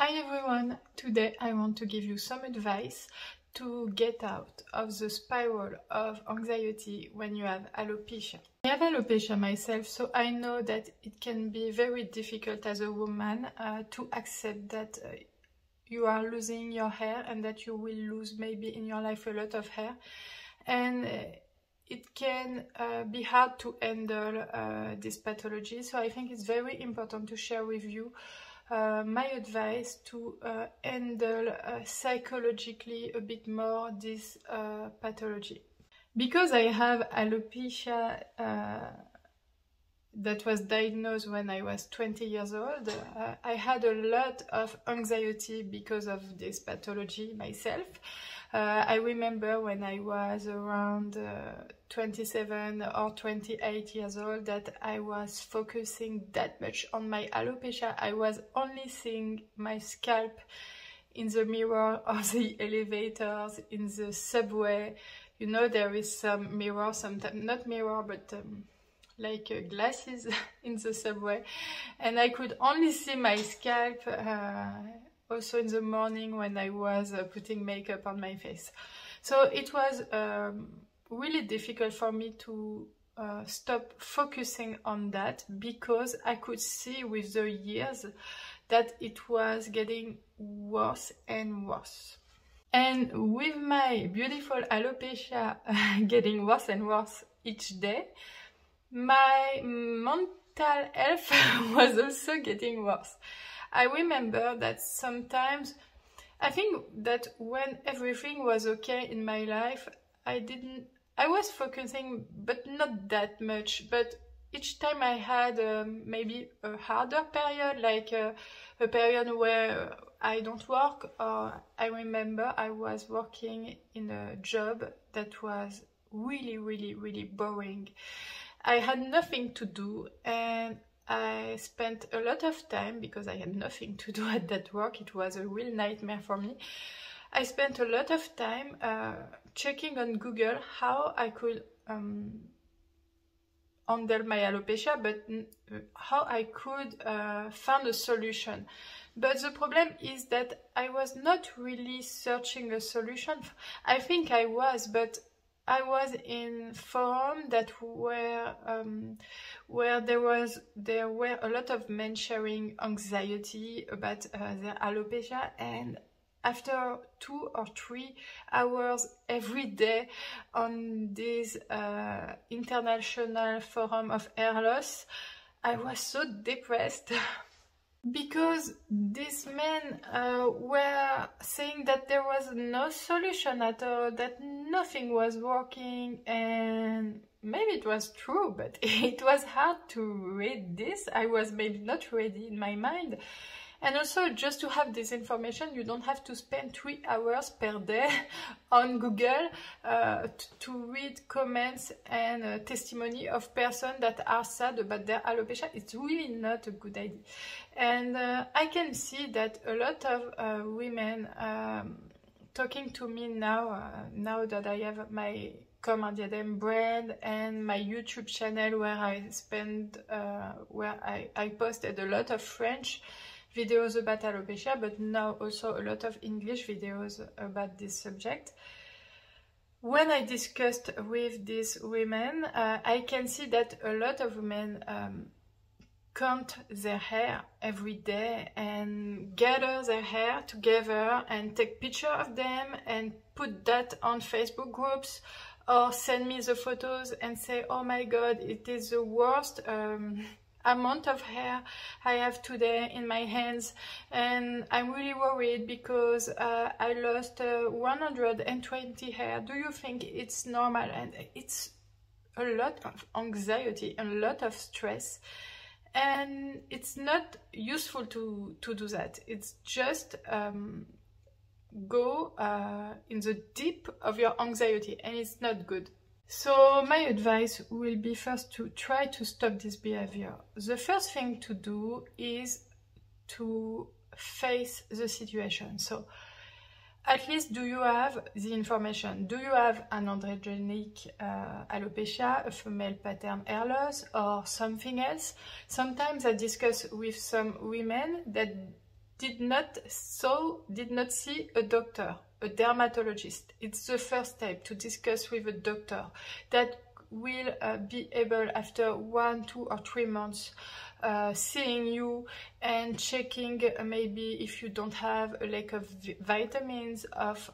Hi everyone, today I want to give you some advice to get out of the spiral of anxiety when you have alopecia. I have alopecia myself, so I know that it can be very difficult as a woman to accept that you are losing your hair and that you will lose maybe in your life a lot of hair, and it can be hard to handle this pathology. So I think it's very important to share with you my advice to handle psychologically a bit more this pathology. Because I have alopecia that was diagnosed when I was 20 years old, I had a lot of anxiety because of this pathology myself. I remember when I was around 27 or 28 years old that I was focusing that much on my alopecia. I was only seeing my scalp in the mirror of the elevators, in the subway. You know, there is some mirror, sometimes not mirror, but like glasses in the subway, and I could only see my scalp also in the morning when I was putting makeup on my face. So it was really difficult for me to stop focusing on that, because I could see with the years that it was getting worse and worse. And with my beautiful alopecia getting worse and worse each day, my mental health was also getting worse. I remember that sometimes, I think that when everything was okay in my life, I was focusing, but not that much. But each time I had maybe a harder period, like a period where I don't work, or I remember I was working in a job that was really boring. I had nothing to do, and I spent a lot of time, because I had nothing to do at that work. It was a real nightmare for me. I spent a lot of time checking on Google how I could handle my alopecia, but how I could find a solution. But the problem is that I was not really searching a solution. I think I was, but I was in forums that were where there were a lot of men sharing anxiety about their alopecia, and after 2 or 3 hours every day on this international forum of hair loss, I was so depressed. Because these men were saying that there was no solution at all, that nothing was working, and maybe it was true, but it was hard to read this. I was maybe not ready in my mind. And also, just to have this information, you don't have to spend 3 hours per day on Google to read comments and testimony of persons that are sad about their alopecia. It's really not a good idea. And I can see that a lot of women talking to me now, now that I have my Comme un Diadème brand and my YouTube channel where I posted a lot of French videos about alopecia, but now also a lot of English videos about this subject. When I discussed with these women, I can see that a lot of women count their hair every day and gather their hair together and take pictures of them and put that on Facebook groups, or send me the photos and say, oh my god, it is the worst amount of hair I have today in my hands, and I'm really worried because I lost 120 hair. Do you think it's normal? And it's a lot of anxiety and a lot of stress, and it's not useful to do that. It's just go in the deep of your anxiety, and it's not good. So my advice will be first to try to stop this behavior. The first thing to do is to face the situation. So at least, do you have the information? Do you have an androgenetic alopecia, a female pattern hair loss, or something else? Sometimes I discuss with some women that did not see a doctor, a dermatologist. It's the first step to discuss with a doctor that will be able after 1, 2 or 3 months seeing you and checking maybe if you don't have a lack of vitamins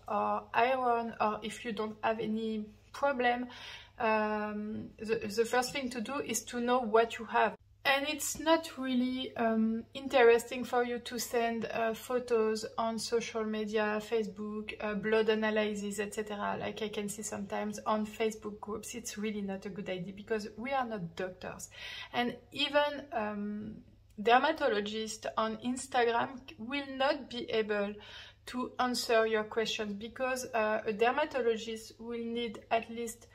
or iron, or if you don't have any problem. The first thing to do is to know what you have. And it's not really interesting for you to send photos on social media, Facebook, blood analysis, etc. Like I can see sometimes on Facebook groups. It's really not a good idea because we are not doctors. And even dermatologists on Instagram will not be able to answer your questions because a dermatologist will need at least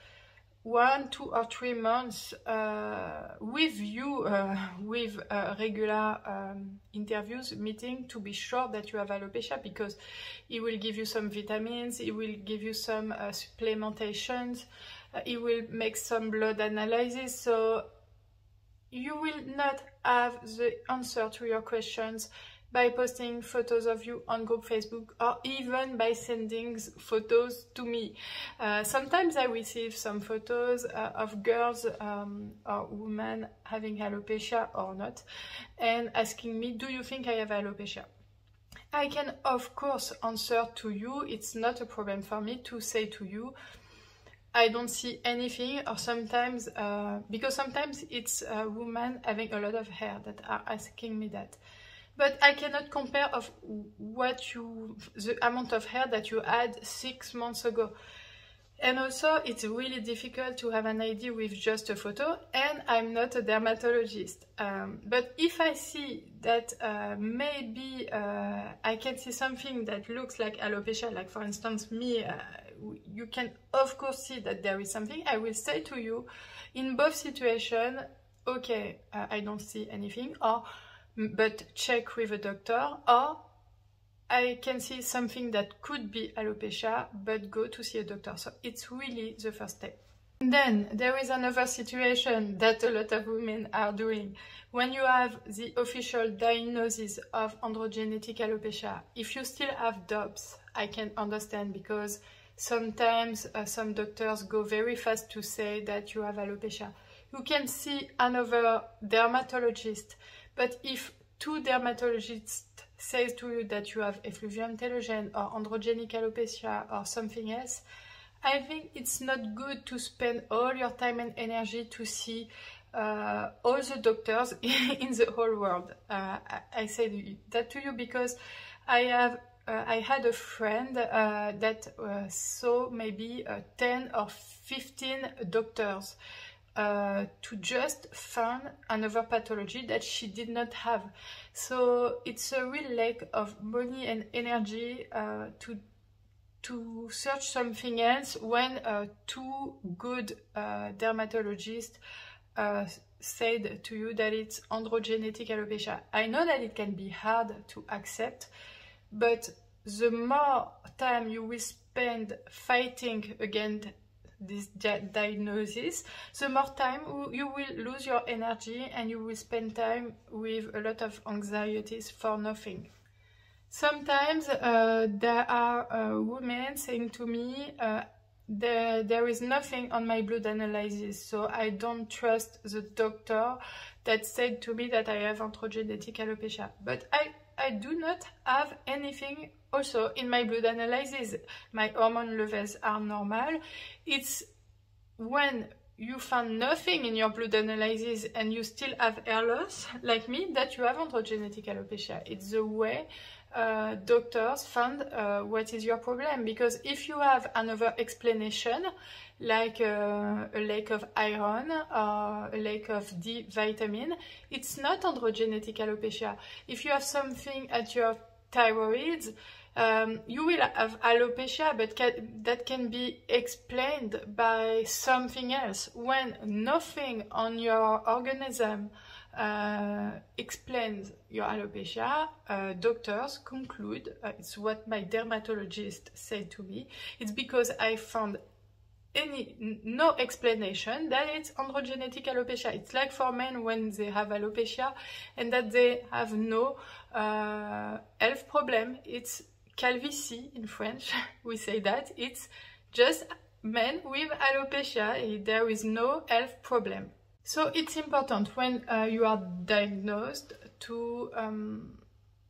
1, 2 or 3 months with you, with regular interviews, meeting, to be sure that you have alopecia, because he will give you some vitamins, he will give you some supplementations, he will make some blood analysis, so you will not have the answer to your questions by posting photos of you on group Facebook, or even by sending photos to me. Sometimes I receive some photos of girls or women having alopecia or not, and asking me, do you think I have alopecia? I can of course answer to you. It's not a problem for me to say to you, I don't see anything, or sometimes, because sometimes it's women having a lot of hair that are asking me that. But I cannot compare of the amount of hair that you had 6 months ago. And also, it's really difficult to have an idea with just a photo, and I'm not a dermatologist. But if I see that maybe I can see something that looks like alopecia, like for instance me, you can of course see that there is something, I will say to you, in both situations, okay, I don't see anything, but check with a doctor, or I can see something that could be alopecia, but go to see a doctor. So it's really the first step. And then there is another situation that a lot of women are doing. When you have the official diagnosis of androgenetic alopecia, if you still have doubts, I can understand, because sometimes some doctors go very fast to say that you have alopecia. You can see another dermatologist. But if 2 dermatologists say to you that you have effluvium telogen or androgenic alopecia or something else, I think it's not good to spend all your time and energy to see all the doctors in the whole world. I say that to you because I had a friend that saw maybe 10 or 15 doctors to just find another pathology that she did not have. So it's a real lack of money and energy to search something else when 2 good dermatologists said to you that it's androgenetic alopecia. I know that it can be hard to accept, but the more time you will spend fighting against this diagnosis, the more time you will lose your energy, and you will spend time with a lot of anxieties for nothing. Sometimes there are women saying to me, there is nothing on my blood analysis, so I don't trust the doctor that said to me that I have androgenetic alopecia. But I do not have anything also in my blood analysis. My hormone levels are normal. It's when you find nothing in your blood analysis and you still have hair loss, like me, that you have androgenetic alopecia. It's the way doctors find what is your problem. Because if you have another explanation, like a lack of iron or a lack of D vitamin, it's not androgenetic alopecia. If you have something at your thyroid, you will have alopecia, but that can be explained by something else. When nothing on your organism explains your alopecia, doctors conclude, it's what my dermatologist said to me, it's because I found no explanation that it's androgenetic alopecia. It's like for men when they have alopecia and that they have no health problem. It's calvitie in French, we say that. It's just men with alopecia, there is no health problem. So it's important when you are diagnosed to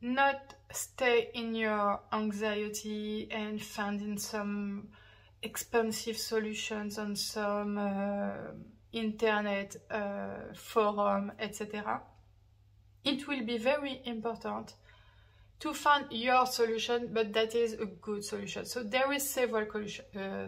not stay in your anxiety and finding some expensive solutions on some internet forum, etc. It will be very important to find your solution, but that is a good solution. So there is several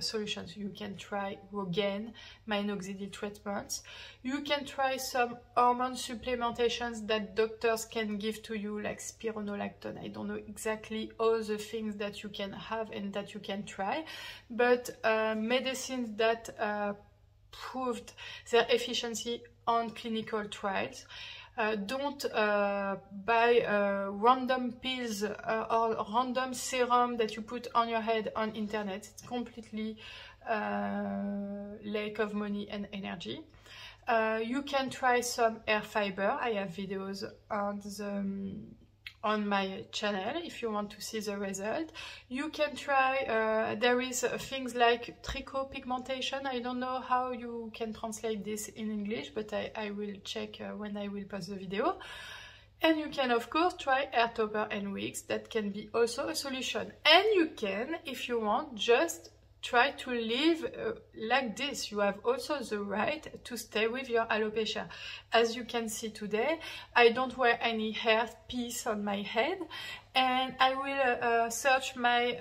solutions. You can try again minoxidil treatments. You can try some hormone supplementations that doctors can give to you, like spironolactone. I don't know exactly all the things that you can have and that you can try, but medicines that proved their efficiency on clinical trials. Don't buy random pills or random serum that you put on your head on internet. It's completely lack of money and energy. You can try some hair fiber. I have videos on my channel if you want to see the result. You can try, there is things like trichopigmentation. I don't know how you can translate this in English, but I will check when I will post the video. And you can of course try hair topper and wigs. That can be also a solution. And you can, if you want, just try to live like this. You have also the right to stay with your alopecia. As you can see today, I don't wear any hair piece on my head, and I will search my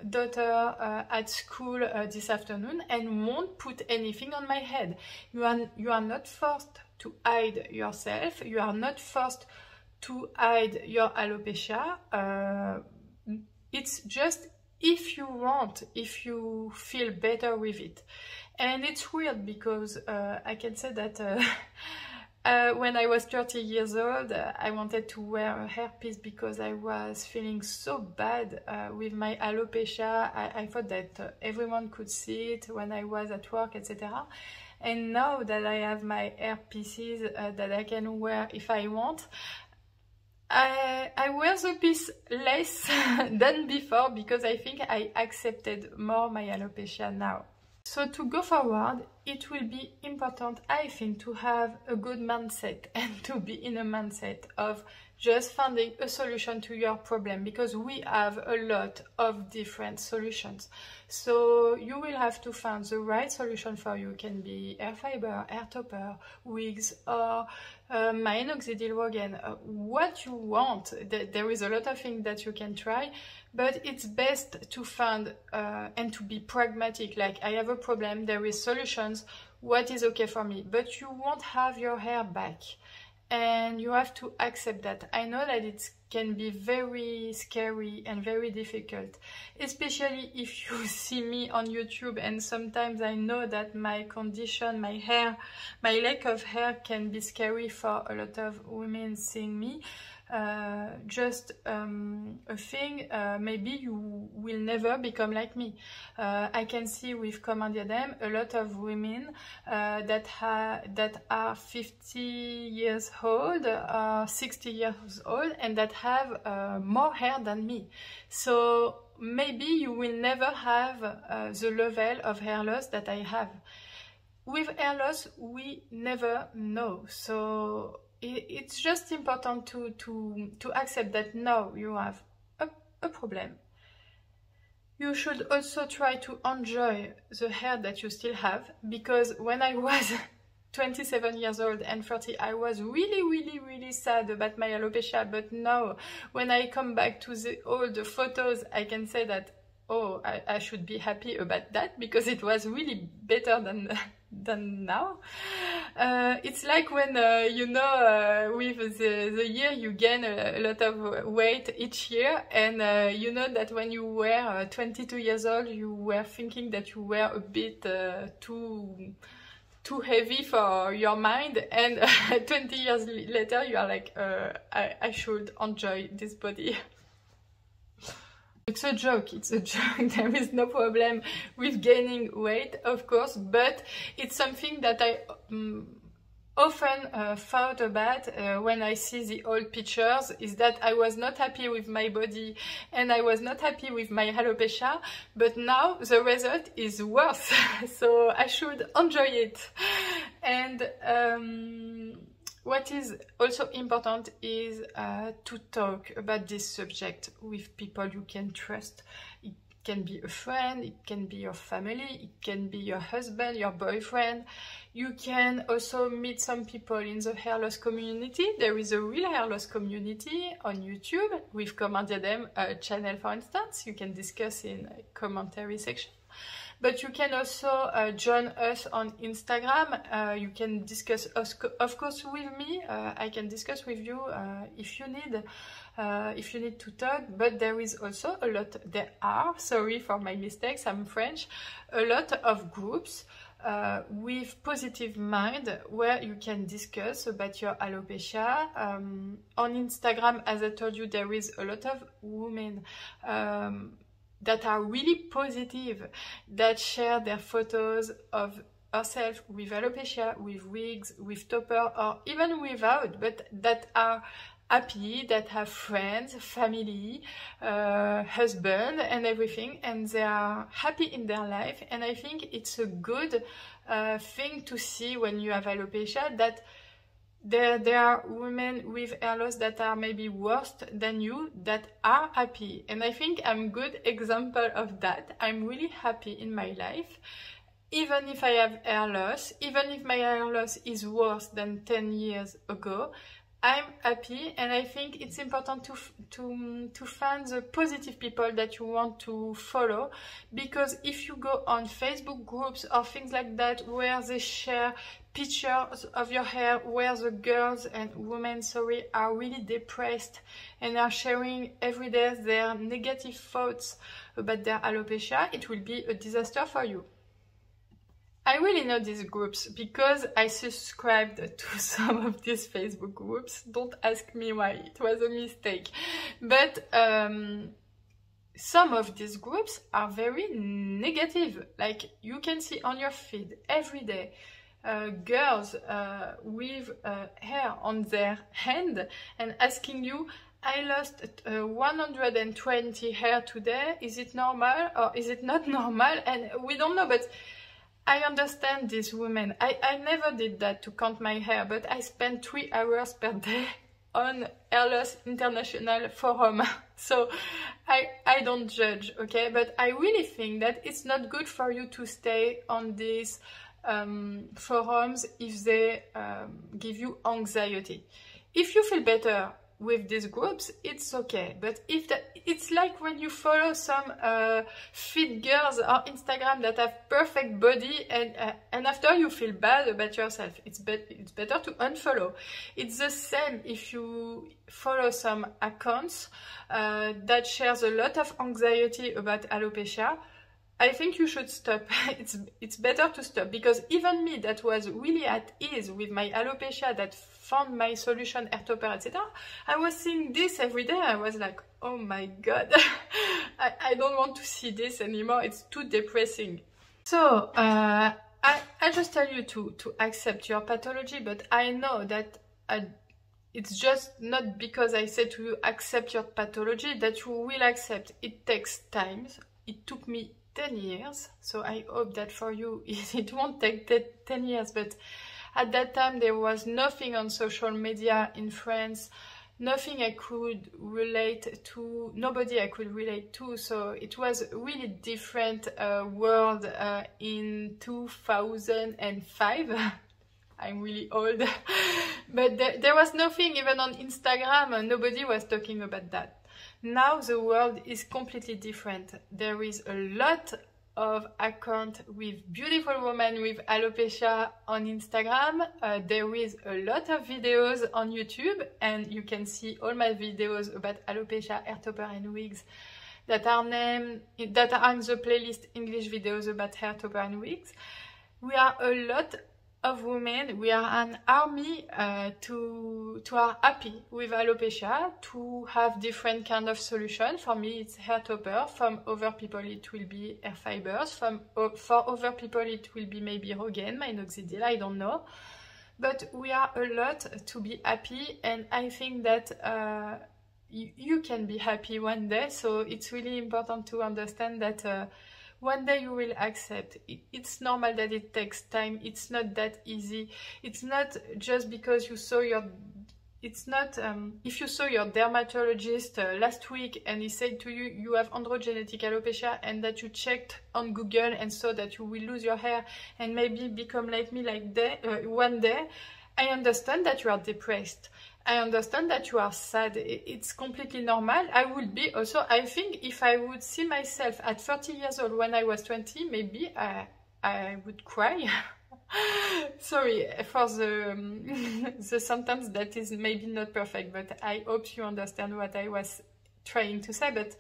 daughter at school this afternoon and won't put anything on my head. You are not forced to hide yourself. You are not forced to hide your alopecia. It's just if you want, if you feel better with it. And it's weird because I can say that when I was 30 years old, I wanted to wear a hairpiece because I was feeling so bad with my alopecia. I thought that everyone could see it when I was at work, etc. And now that I have my hairpieces that I can wear if I want, I wear the piece less than before because I think I accepted more my alopecia now. So to go forward, it will be important, I think, to have a good mindset and to be in a mindset of just finding a solution to your problem, because we have a lot of different solutions. So you will have to find the right solution for you. It can be hair fiber, hair topper, wigs, or minoxidil again. What you want. There is a lot of things that you can try, but it's best to find and to be pragmatic. Like, I have a problem, there is solutions, what is okay for me, but you won't have your hair back. And you have to accept that. I know that it can be very scary and very difficult, especially if you see me on YouTube, and sometimes I know that my condition, my hair, my lack of hair can be scary for a lot of women seeing me. Just a thing, maybe you will never become like me. I can see with Comment Diadem a lot of women that are 50 years old, 60 years old, and that have more hair than me. So maybe you will never have the level of hair loss that I have. With hair loss, we never know. So it's just important to accept that now you have a problem. You should also try to enjoy the hair that you still have, because when I was 27 years old and 30, I was really sad about my alopecia. But now, when I come back to the old photos, I can say that, oh, I should be happy about that, because it was really better than now. It's like when you know, with the year you gain a lot of weight each year, and you know that when you were 22 years old, you were thinking that you were a bit too heavy for your mind, and 20 years later you are like, I should enjoy this body. It's a joke, there is no problem with gaining weight, of course, but it's something that I often thought about when I see the old pictures, is that I was not happy with my body and I was not happy with my alopecia, but now the result is worse, so I should enjoy it. And what is also important is to talk about this subject with people you can trust. It can be a friend, it can be your family, it can be your husband, your boyfriend. You can also meet some people in the hair loss community. There is a real hair loss community on YouTube with Commented Them channel, for instance. You can discuss in a commentary section. But you can also join us on Instagram. You can discuss, of course, with me. I can discuss with you if you need to talk. But there is also a lot. There are, sorry for my mistakes, I'm French. A lot of groups with positive mind where you can discuss about your alopecia. On Instagram, as I told you, there is a lot of women that are really positive, that share their photos of herself with alopecia, with wigs, with topper, or even without, but that are happy, that have friends, family, husband and everything, and they are happy in their life. And I think it's a good thing to see when you have alopecia, that there are women with hair loss that are maybe worse than you, that are happy. And I think I'm a good example of that. I'm really happy in my life. Even if I have hair loss, even if my hair loss is worse than 10 years ago, I'm happy. And I think it's important to find the positive people that you want to follow, because if you go on Facebook groups or things like that where they share pictures of your hair, where the girls and women, sorry, are really depressed and are sharing every day their negative thoughts about their alopecia, it will be a disaster for you. I really know these groups because I subscribed to some of these Facebook groups. Don't ask me why, it was a mistake. But some of these groups are very negative. Like you can see on your feed every day girls with hair on their hand and asking you, I lost 120 hair today, is it normal or is it not normal? And we don't know, but I understand these women. I never did that to count my hair, but I spend 3 hours per day on Hair Loss International forum. So I don't judge, okay? But I really think that it's not good for you to stay on these forums if they give you anxiety. If you feel better with these groups, it's okay. But if it's like when you follow some fit girls on Instagram that have perfect body and after you feel bad about yourself, it's better to unfollow. It's the same if you follow some accounts that shares a lot of anxiety about alopecia. I think you should stop. It's better to stop, because even me that was really at ease with my alopecia, that found my solution, hair topper, etc. I was seeing this every day. I was like, oh my god, I don't want to see this anymore. It's too depressing. So I just tell you to accept your pathology, but I know that it's just not because I said to you accept your pathology that you will accept. It takes time. It took me 10 years, so I hope that for you it won't take 10 years, but at that time there was nothing on social media in France, nothing I could relate to, nobody I could relate to, so it was a really different world in 2005. I'm really old, but there was nothing even on Instagram, and nobody was talking about that. Now the world is completely different. There is a lot of accounts with beautiful women with alopecia on Instagram. There is a lot of videos on YouTube, and you can see all my videos about alopecia, hair topper and wigs that are in the playlist English videos about hair topper and wigs. We are a lot of women, we are an army to are happy with alopecia, to have different kind of solution. For me, it's hair topper. From other people, it will be hair fibers. For other people, it will be maybe Rogaine, minoxidil, I don't know. But we are a lot to be happy, and I think that you can be happy one day. So it's really important to understand that one day you will accept. It's normal that it takes time. It's not that easy. It's not just because you saw your... It's not... if you saw your dermatologist last week and he said to you, you have androgenetic alopecia, and that you checked on Google and saw that you will lose your hair and maybe become like me one day, I understand that you are depressed. I understand that you are sad. It's completely normal. I would be also, I think if I would see myself at 30 years old when I was 20, maybe I would cry. Sorry for the sentence that is maybe not perfect, but I hope you understand what I was trying to say. But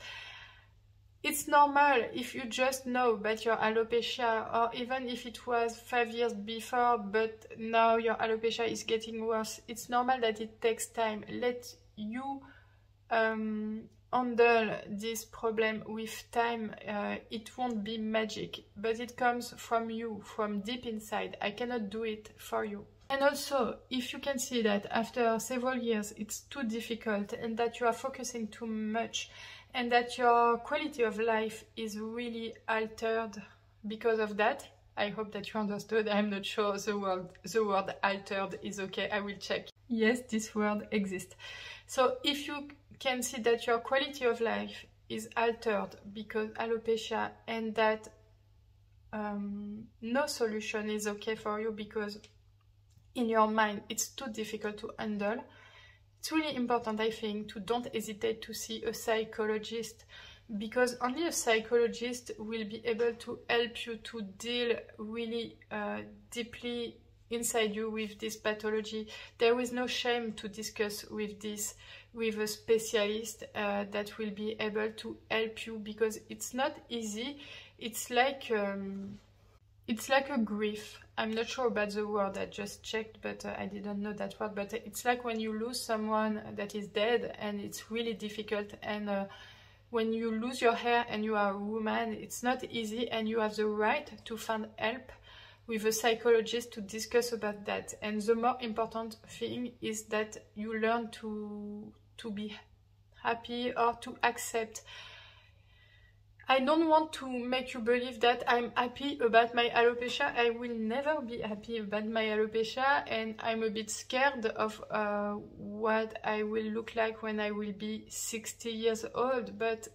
it's normal if you just know about your alopecia, or even if it was 5 years before, but now your alopecia is getting worse. It's normal that it takes time. Let you handle this problem with time. It won't be magic, but it comes from you, from deep inside. I cannot do it for you. And also, if you can see that after several years it's too difficult and that you are focusing too much, and that your quality of life is really altered because of that, I hope that you understood. I'm not sure the word altered is okay. I will check. Yes, this word exists. So if you can see that your quality of life is altered because alopecia, and that no solution is okay for you because in your mind it's too difficult to handle, it's really important, I think, to don't hesitate to see a psychologist, because only a psychologist will be able to help you to deal really deeply inside you with this pathology. There is no shame to discuss with a specialist that will be able to help you, because it's not easy. It's like a grief. I'm not sure about the word, I just checked, but I didn't know that word. But it's like when you lose someone that is dead, and it's really difficult. And when you lose your hair and you are a woman, it's not easy, and you have the right to find help with a psychologist to discuss about that. And the more important thing is that you learn to be happy, or to accept. I don't want to make you believe that I'm happy about my alopecia. I will never be happy about my alopecia, and I'm a bit scared of what I will look like when I will be 60 years old. But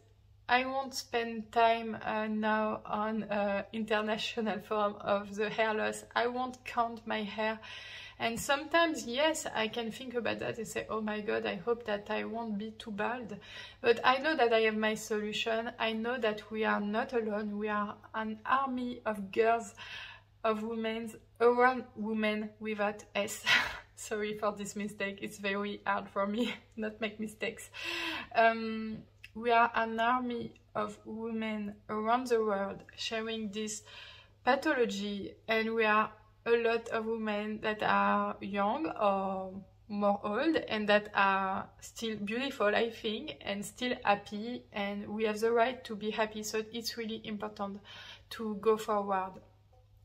I won't spend time now on International Forum of the Hair Loss. I won't count my hair. And sometimes, yes, I can think about that and say, oh my God, I hope that I won't be too bald. But I know that I have my solution. I know that we are not alone. We are an army of girls, of women, around women without S. Sorry for this mistake. It's very hard for me not make mistakes. We are an army of women around the world sharing this pathology, and we are a lot of women that are young or more old, and that are still beautiful, I think, and still happy, and we have the right to be happy. So it's really important to go forward.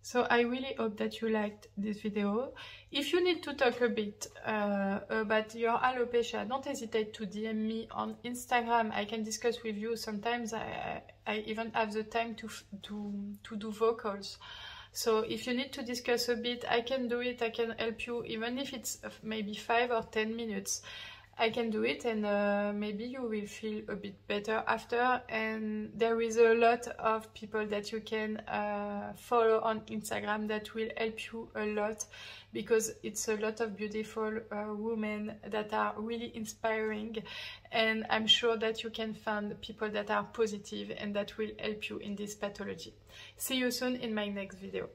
So I really hope that you liked this video. If you need to talk a bit about your alopecia, don't hesitate to DM me on Instagram. I can discuss with you. Sometimes I even have the time to do vocals. So if you need to discuss a bit, I can do it. I can help you, even if it's maybe 5 or 10 minutes. I can do it, and maybe you will feel a bit better after. And there is a lot of people that you can follow on Instagram that will help you a lot, because it's a lot of beautiful women that are really inspiring, and I'm sure that you can find people that are positive and that will help you in this pathology. See you soon in my next video.